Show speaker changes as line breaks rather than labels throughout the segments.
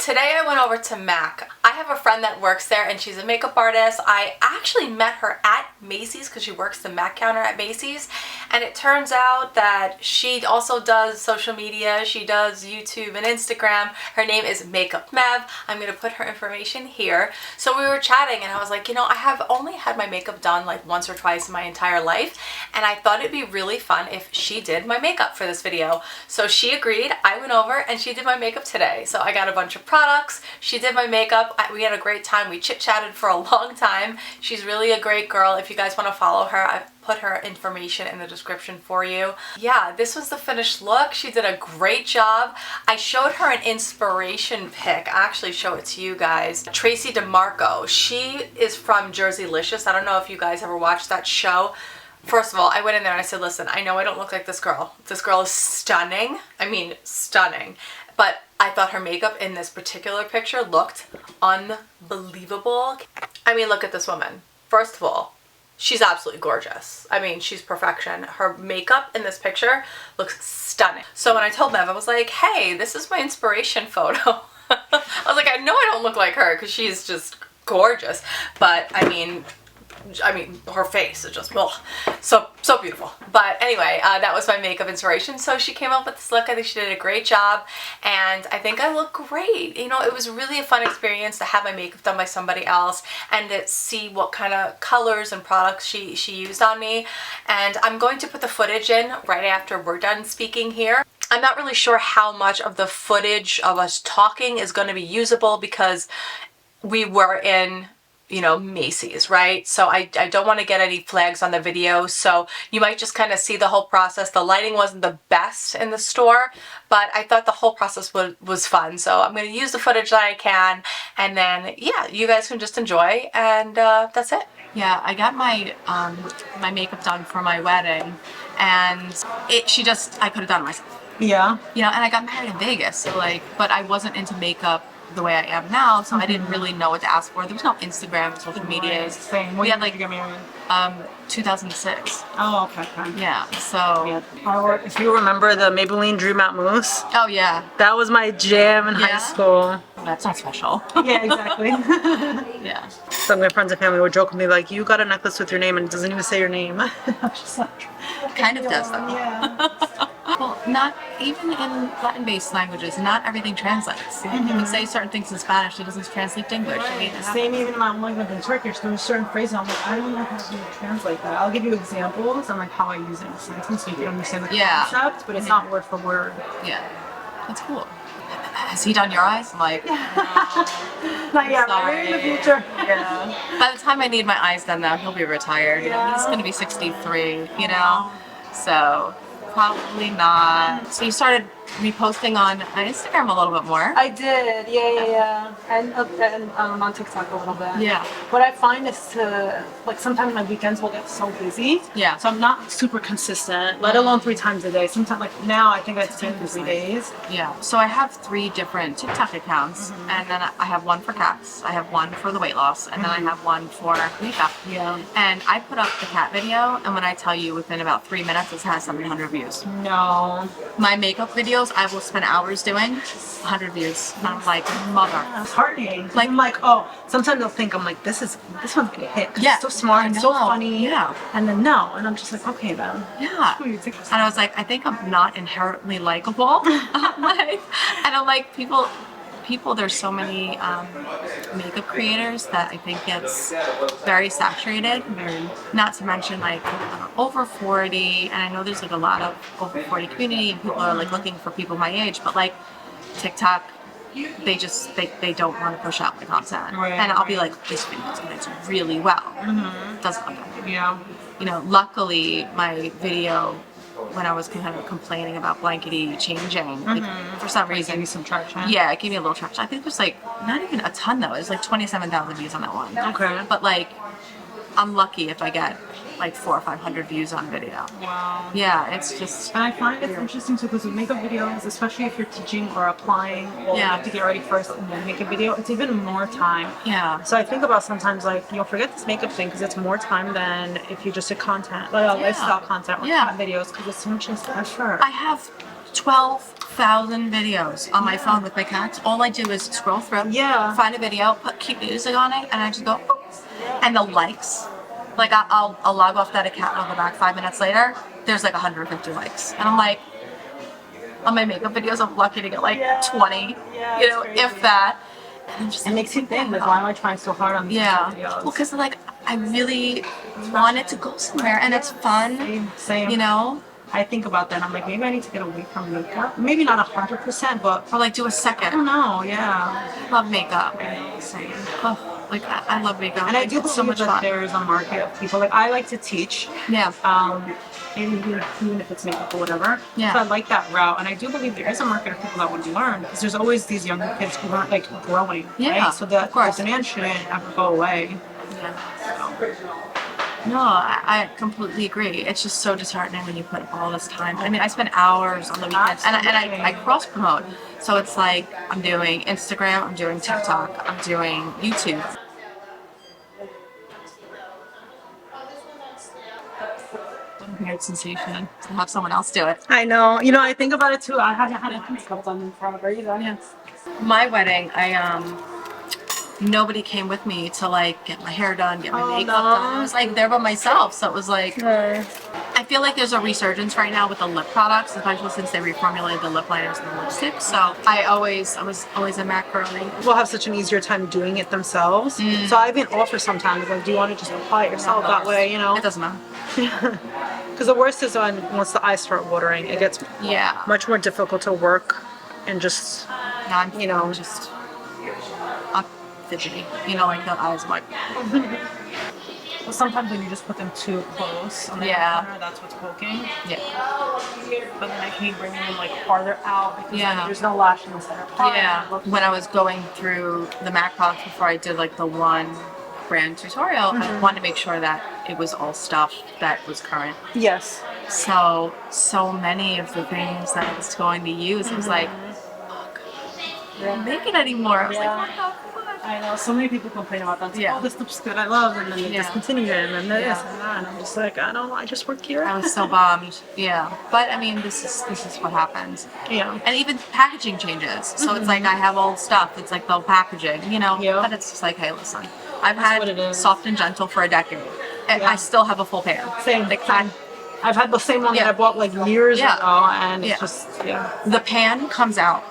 Today I went over to MAC. I have a friend that works there and she's a makeup artist. I actually met her at Macy's because she works the MAC counter at Macy's, and it turns out that she also does social media. She does YouTube and Instagram. Her name is MakeupMev. I'm going to put her information here. So we were chatting and I was like, you know, I have only had my makeup done like once or twice in my entire life, and I thought it'd be really fun if she did my makeup for this video. So she agreed. I went over and she did my makeup today. So I got a bunch of products. She did my makeup. We had a great time. We chit-chatted for a long time. She's really a great girl. If you guys want to follow her, I've put her information in the description for you. Yeah, this was the finished look. She did a great job. I showed her an inspiration pic. I actually show it to you guys. Tracy DeMarco. She is from Jerseylicious. I don't know if you guys ever watched that show. First of all, I went in there and I said, listen, I know I don't look like this girl. This girl is stunning. I mean, stunning. But I thought her makeup in this particular picture looked unbelievable. I mean, look at this woman. First of all, she's absolutely gorgeous. I mean, she's perfection. Her makeup in this picture looks stunning. So when I told Mev, I was like, hey, this is my inspiration photo. I was like, I know I don't look like her because she's just gorgeous. But I mean, her face is just, ugh, so beautiful. But anyway, that was my makeup inspiration. So she came up with this look. I think she did a great job, and I think I look great. You know, it was really a fun experience to have my makeup done by somebody else and to see what kind of colors and products she used on me. And I'm going to put the footage in right after we're done speaking here. I'm not really sure how much of the footage of us talking is going to be usable because we were in, you know, Macy's, right? So I don't want to get any flags on the video, so you might just kind of see the whole process. The lighting wasn't the best in the store, but I thought the whole process was fun. So I'm going to use the footage that I can, and then, yeah, you guys can just enjoy, and that's it. Yeah, I got my my makeup done for my wedding, and I put it on myself. Yeah. You know, and I got married in Vegas, so like, but I wasn't into makeup the way I am now, so I didn't really know what to ask for. There was no Instagram, social medias.
Same.
We had like,
you get married?
2006.
Oh, okay.
Yeah, so.
Yeah. If you remember the Maybelline Dream Matte Mousse.
Oh, yeah.
That was my jam in high school.
That's not special.
Yeah, exactly.
Yeah.
So my friends and family would joke with me like, you got a necklace with your name and it doesn't even say your name. I'm just like,
kind of does though.
Yeah.
Well, not even in Latin-based languages, not everything translates. Like, you can say certain things in Spanish, it doesn't translate to English.
Right.
I mean,
same even in my language in Turkish, there's certain phrases I'm like, I don't know how to translate that. I'll give you examples and like how I use it in a sentence so you can understand the concept, but it's not word for word.
Yeah, that's cool. Has he done your eyes? I'm like, no.
Not yet, maybe in the future.
Yeah. By the time I need my eyes done though, he'll be retired. You know, he's gonna be 63, you know? So probably not. So you started reposting on Instagram a little bit more.
I did, yeah. And on TikTok a little bit.
Yeah.
What I find is to, like, sometimes my weekends will get so busy.
Yeah.
So I'm not super consistent, let alone 3 times a day. Sometimes, like now, I think I spend 3 days.
Yeah. So I have 3 different TikTok accounts, and then I have one for cats, I have one for the weight loss, and then I have one for makeup.
Yeah.
And I put up the cat video, and when I tell you within about 3 minutes, it has 700 views.
No.
My makeup videos, I will spend hours doing 100 views. And I'm like, mother.
It's heartening. Like, I'm like, oh, sometimes they'll think I'm like, this one's gonna hit.
Yeah.
It's so smart, it's so funny.
Yeah.
And then no, and I'm just like, okay then.
Yeah. And I was like, I think I'm not inherently likable. And I'm like, people, there's so many makeup creators that I think gets very saturated. Not to mention like over 40, and I know there's like a lot of over 40 community and people are like looking for people my age, but like TikTok, they don't want to push out the content.
Right,
and I'll be like, this video's gonna do really well. Doesn't look good.
Yeah.
You know, luckily my video, when I was kind of complaining about blankety changing, like, for some reason,
Gave you some traction.
yeah, it gave me a little traction. I think there's like not even a ton though. It's like 27,000 views on that one.
Okay.
But like, I'm lucky if I get like 400 or 500 views on video.
Wow.
Yeah, it's just.
And I find it's interesting too because with makeup videos, especially if you're teaching or applying, or you have to get ready first and then make a video, it's even more time.
Yeah.
So I think about sometimes like, you'll forget this makeup thing because it's more time than if you just did content, like lifestyle content or cat videos, because it's so much less pressure.
I have 12,000 videos on my phone with my cats. All I do is scroll through, find a video, put cute music on it, and I just go, boop. And the likes, like I'll log off that account and I'll go back 5 minutes later, there's like 150 likes. And I'm like, on my makeup videos, I'm lucky to get like 20, you know, if that. And I'm just
it makes you think, like, why am I trying so hard on these videos?
Well, because like, I really want it to go somewhere and it's fun,
Same.
you know?
I think about that. I'm like, maybe I need to get away from makeup. Maybe not 100%, but
or like do a second.
I don't know. Yeah.
I love makeup.
Same.
Oh, like I love makeup.
And I do believe
so much
that
fun.
there is a market of people. Like, I like to teach.
Yeah.
Even if it's makeup or whatever.
Yeah.
So I like that route, and I do believe there is a market of people that want to learn, because there's always these younger kids who aren't like growing.
Yeah.
Right? So the demand shouldn't ever go away.
Yeah. No, I completely agree. It's just so disheartening when you put all this time. I mean, I spend hours on the weekends, and I cross promote. So it's like I'm doing Instagram, I'm doing TikTok, I'm doing YouTube. Weird sensation to have someone else do it.
I know. You know, I think about it too. I haven't had a makeup done in forever either.
Yeah. My wedding, nobody came with me to like get my hair done, get my makeup done. I was like there by myself, so it was like. I feel like there's a resurgence right now with the lip products, especially since they reformulated the lip liners and the lipsticks. So I was always a MAC girly.
People have such an easier time doing it themselves. So I've been offered sometimes, like, do you want to just apply it yourself that way? You know,
it doesn't matter.
Because the worst is once the eyes start watering, it gets much more difficult to work and just
I'm fidgety. You know, like the eyes might.
Well, sometimes when you just put them too close on the corner, that's what's poking.
Yeah.
But then I hate bringing them like farther out because like, there's no lash in the center part.
Yeah. When I was going through the MAC products before I did like the one brand tutorial, I wanted to make sure that it was all stuff that was current.
Yes.
So many of the things that I was going to use, it was like, oh, God, I can't make it anymore. I was like, what the?
I know, so many people complain about that.
Yeah.
Oh, this lip's good, I love, and then they discontinue it, and then this and that, and I'm just like, I just work here.
I was so bummed. Yeah, but I mean, this is what happens.
Yeah.
And even packaging changes. So it's like I have old stuff. It's like the packaging, you know.
Yeah.
But it's just like, hey, listen, I've had Soft and Gentle for a decade, and I still have a full pan.
Same.
Like
I've had the same one that I bought like years ago, and it's just
the pan comes out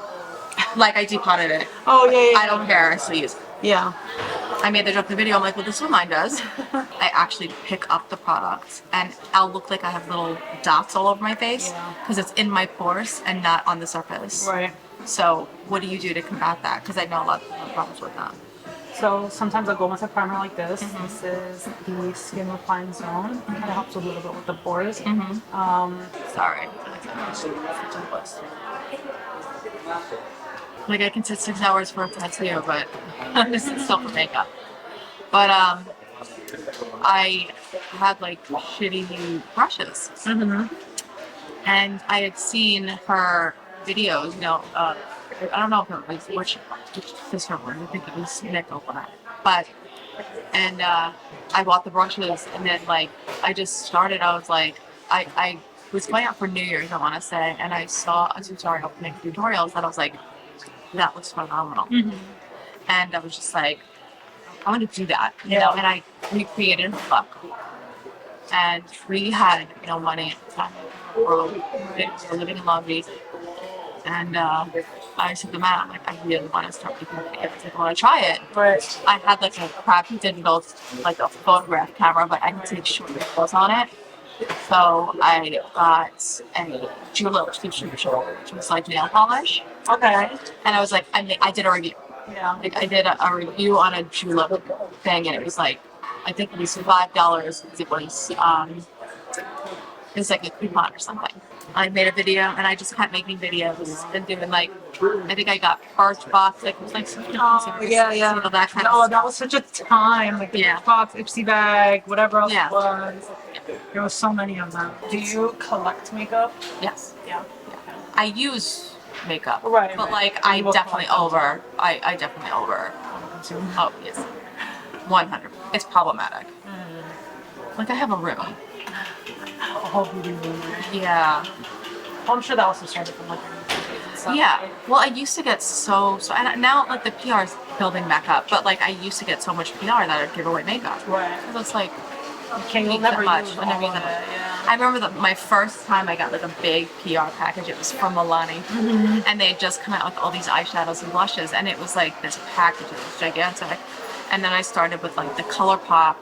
like I depotted it.
Oh yeah.
I don't care. I still use it.
Yeah.
I made the joke in the video. I'm like, well, this is what mine does. I actually pick up the product, and I'll look like I have little dots all over my face because it's in my pores and not on the surface.
Right.
So what do you do to combat that? Because I know a lot of people have problems with that.
So sometimes I'll go with a primer like this. This is the Skin Refine Zone. It kind of helps a little bit with the pores.
Sorry. Like I can sit 6 hours for a tattoo, but this is still for makeup. But I had like shitty brushes, and I had seen her videos. You know, I don't know if it was which sister one. I think it was Nick or whatever. But I bought the brushes, and then like I just started. I was like, I was going out for New Year's, I want to say, and I saw a tutorial making tutorials, and I was like, that looks phenomenal. And I was just like, I want to do that, you know, and I recreated a look. And we had no money at the time. We were living in Long Beach. And I said to Matt, I'm like, I really want to start making videos. Like, I want to try it.
Right.
I had like a crappy digital, like a photograph camera, but I could take short videos on it. So I got a julep subscription, which was like nail polish.
Okay.
And I was like, I did a review.
Yeah.
Like I did a review on a julep thing, and it was like, I think it was $5 because it was like a coupon or something. I made a video, and I just kept making videos and doing like, I think I got Birchbox, like it was like something else.
Yeah.
You know, that kind of
that was such a time. Like the Birchbox, Ipsy bag, whatever else it was. There was so many of them. Do you collect makeup?
Yes.
Yeah.
I use makeup,
right?
But like, I definitely over. Oh yes, 100. It's problematic. Like I have a room.
A whole beauty room.
Yeah.
I'm sure that also started from like and stuff.
Yeah.
Right?
Well, I used to get so and now like the PR is building back up, but like I used to get so much PR that I'd give away makeup.
Right.
Because it's like
Okay, you'll never
much.
use
I never
all
use
of
that
it.
much.
Yeah.
I remember that my first time I got like a big PR package. It was from Milani, and they had just come out with all these eyeshadows and blushes, and it was like this package. It was gigantic. And then I started with like the ColourPop.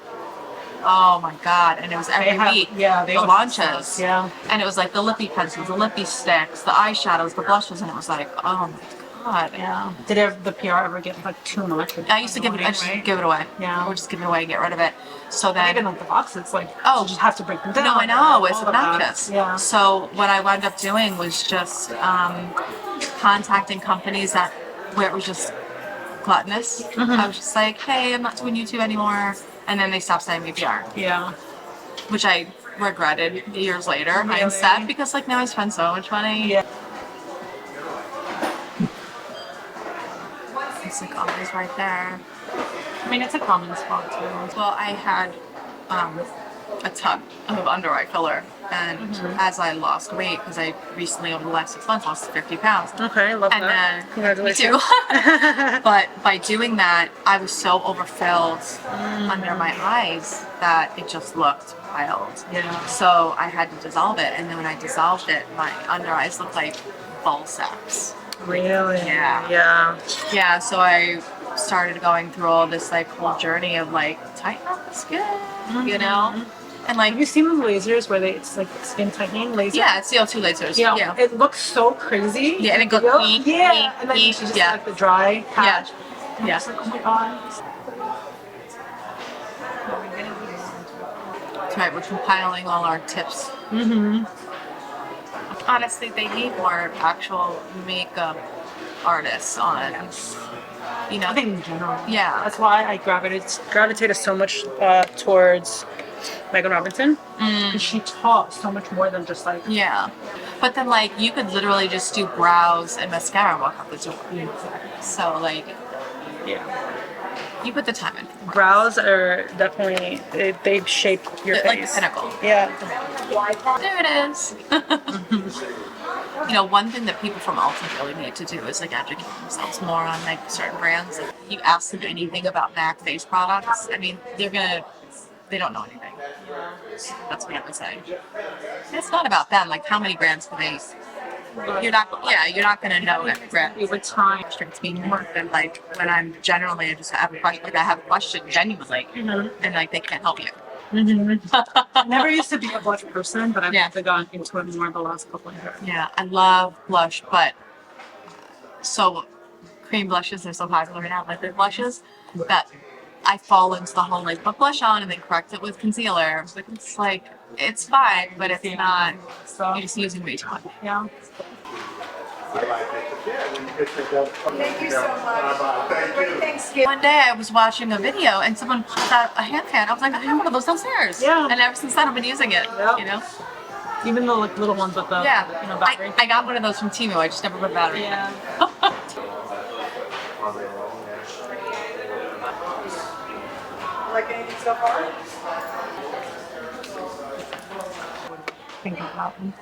Oh my god! And it was every week.
Yeah,
the launches.
Yeah.
And it was like the lippy pencils, the lippy sticks, the eyeshadows, the blushes, and it was like, oh my god.
Yeah. Did the PR ever get like too much?
I used to give it. I just give it away.
Yeah.
Or just give it away, get rid of it. So then,
even like the boxes, like
oh,
you just have to break them down.
No, I know it's
all of that.
obnoxious.
Yeah.
So what I wound up doing was just contacting companies where it was just gluttonous. I was just like, hey, I'm not doing YouTube anymore, and then they stopped sending me PR.
Yeah.
Which I regretted years later.
Really?
I'm sad because like now I spend so much money.
Yeah.
It's like always right there.
I mean, it's a common spot too.
Well, I had a ton of under eye filler, and as I lost weight, because I recently over the last 6 months lost 50 pounds.
Okay, love
And
that.
then,
Congratulations.
me too. But by doing that, I was so overfilled under my eyes that it just looked wild.
Yeah.
So I had to dissolve it, and then when I dissolved it, my under eyes looked like ball sacks.
Really?
Yeah.
Yeah.
Yeah, so I started going through all this like whole journey of like tighten up the skin, you know? And like,
Have you seen those lasers where it's like skin tightening laser?
yeah, it's CO2 lasers.
Yeah.
Yeah.
It looks so crazy.
Yeah, and it goes
Yeah. And then you just like the dry patch. And
Yeah.
it's like, oh my god.
That's right, we're compiling all our tips. Honestly, they need more actual makeup artists on, you know?
I think in general.
Yeah.
That's why I gravitated so much towards Megan Robinson. Because she taught so much more than just like.
Yeah. But then like you could literally just do brows and mascara and walk out the door. So like,
Yeah.
you put the time in.
Brows are definitely, they shape your
Like the
face.
pinnacle.
Yeah.
There it is. You know, one thing that people from Ulta really need to do is like educate themselves more on like certain brands. If you ask them anything about MAC face products, I mean, they don't know anything. That's what I would say. It's not about them. Like, how many brands can they? You're not gonna know every brand
Over time.
It's being more than like when I'm generally I just have a question. Like I have a question genuinely, and like they can't help you.
I never used to be a blush person, but I've
Yeah.
gotten into it more the last couple of years.
Yeah, I love blush, but so cream blushes are so popular right now, liquid blushes, that I fall into the whole like put blush on and then correct it with concealer. But it's like it's fine, but it's not.
So,
You're just using way too much.
yeah.
Thank you so much. Great Thanksgiving.
One day I was watching a video and someone pulled out a hand fan. I was like, I have one of those downstairs.
Yeah.
And ever since then I've been using it.
Yep.
You know.
Even the like little ones with the battery.
I got one of those from Temu. I just never put a battery.
Yeah.
Like anything so far?
Think about them.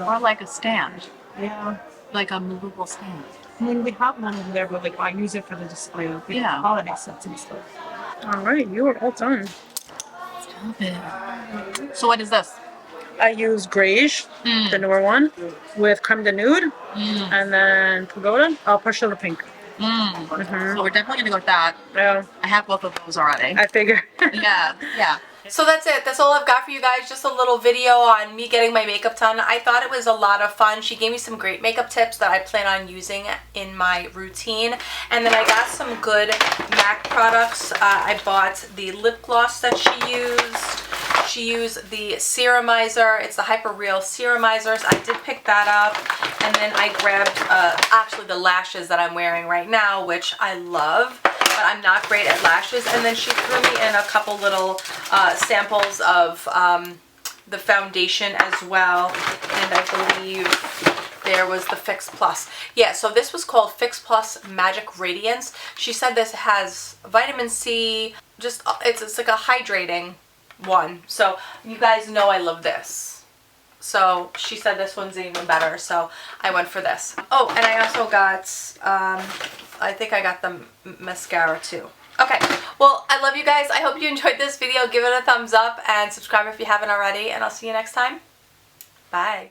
Or like a stand,
Yeah.
like a movable stand.
I mean, we have one over there, but like I use it for the display of the
Yeah.
holiday sets and stuff. All right, you are all done.
Stop it. So what is this?
I use Grayish, the newer one, with Creme de Nude, and then Pagoda. I'll push a little pink.
So we're definitely gonna go with that.
Yeah,
I have both of those already.
I figure.
Yeah, yeah.
So that's it. That's all I've got for you guys. Just a little video on me getting my makeup done. I thought it was a lot of fun. She gave me some great makeup tips that I plan on using in my routine. And then I got some good MAC products. I bought the lip gloss that she used. She used the Serumizer. It's the Hyper Real Serumizers. I did pick that up. And then I grabbed actually the lashes that I'm wearing right now, which I love. But I'm not great at lashes. And then she threw me in a couple little samples of the foundation as well. And I believe there was the Fix Plus. Yeah, so this was called Fix Plus Magic Radiance. She said this has vitamin C. It's like a hydrating one. So you guys know I love this. So she said this one's even better, so I went for this. Oh, and I also got, I think I got the mascara too. Okay, well, I love you guys. I hope you enjoyed this video. Give it a thumbs up and subscribe if you haven't already, and I'll see you next time. Bye.